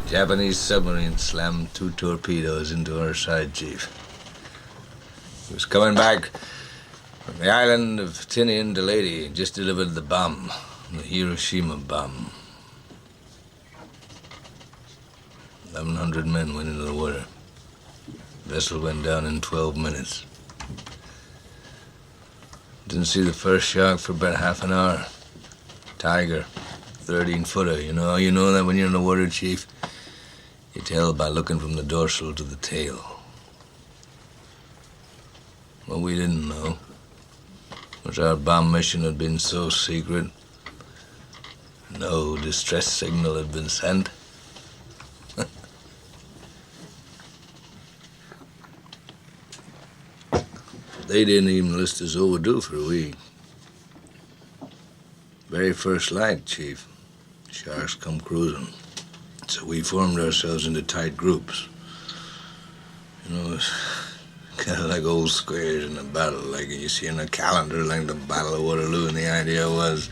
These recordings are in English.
Japanese submarine slammed 2 torpedoes into our side, Chief. He was coming back from the island of Tinian to Lady, just delivered the bomb, the Hiroshima bomb. 1,100 men went into the water. Vessel went down in 12 minutes. Didn't see the first shark for about half an hour. Tiger, 13-footer. You know that when you're in the water, Chief? You tell by looking from the dorsal to the tail. What we didn't know was our bomb mission had been so secret, no distress signal had been sent. They didn't even list us overdue for a week. Very first light, Chief. Sharks come cruising. So we formed ourselves into tight groups. It's kind of like old squares in a battle, like you see in a calendar, like the Battle of Waterloo, and the idea was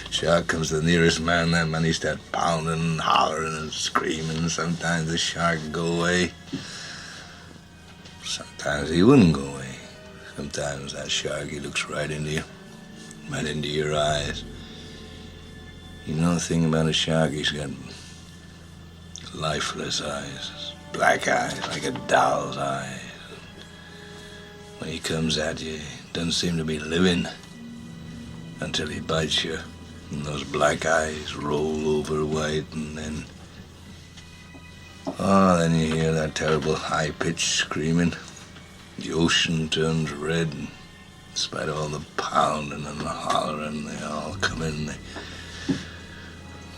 shark comes to the nearest man, that man he starts pounding and hollering and screaming. Sometimes the shark would go away. Sometimes he wouldn't go away. Sometimes that shark, he looks right into you, right into your eyes. You know the thing about a shark, he's got lifeless eyes, black eyes, like a doll's eyes. When he comes at you, he doesn't seem to be living until he bites you, and those black eyes roll over white, and then you hear that terrible high-pitched screaming. The ocean turns red, and in spite of all the pounding and the hollering, they all come in and they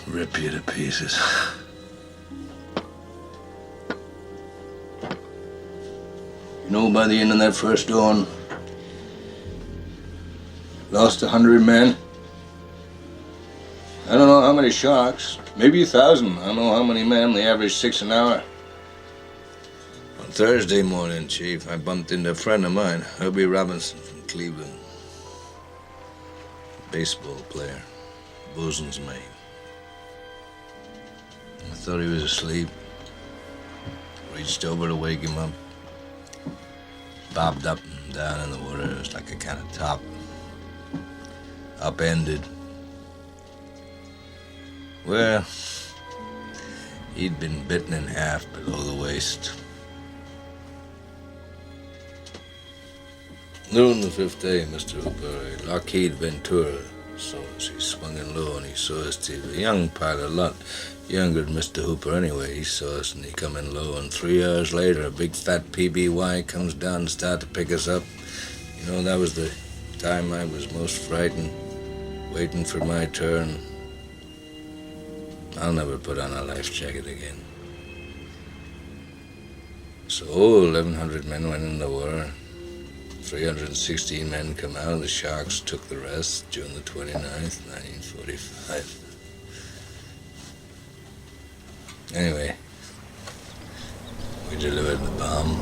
rip you to pieces. By the end of that first dawn, lost 100 men. I don't know how many sharks, maybe 1,000. I don't know how many men, they average 6 an hour. On Thursday morning, Chief, I bumped into a friend of mine, Herbie Robinson from Cleveland. Baseball player, bosun's mate. I thought he was asleep. Reached over to wake him up. Bobbed up and down in the water. It was like a kind of top. Upended. Well, he'd been bitten in half below the waist. Noon the 5th day, Mr. Hooper, Lockheed Ventura saw us. He swung in low and he saw us too. A young pilot, a lot younger than Mr. Hooper anyway. He saw us and he come in low, and 3 hours later a big fat PBY comes down and started to pick us up. That was the time I was most frightened, waiting for my turn. I'll never put on a life jacket again. So 1,100 men went in the war. 316 men come out. The sharks took the rest June the 29th, 1945. Anyway, we delivered the bomb.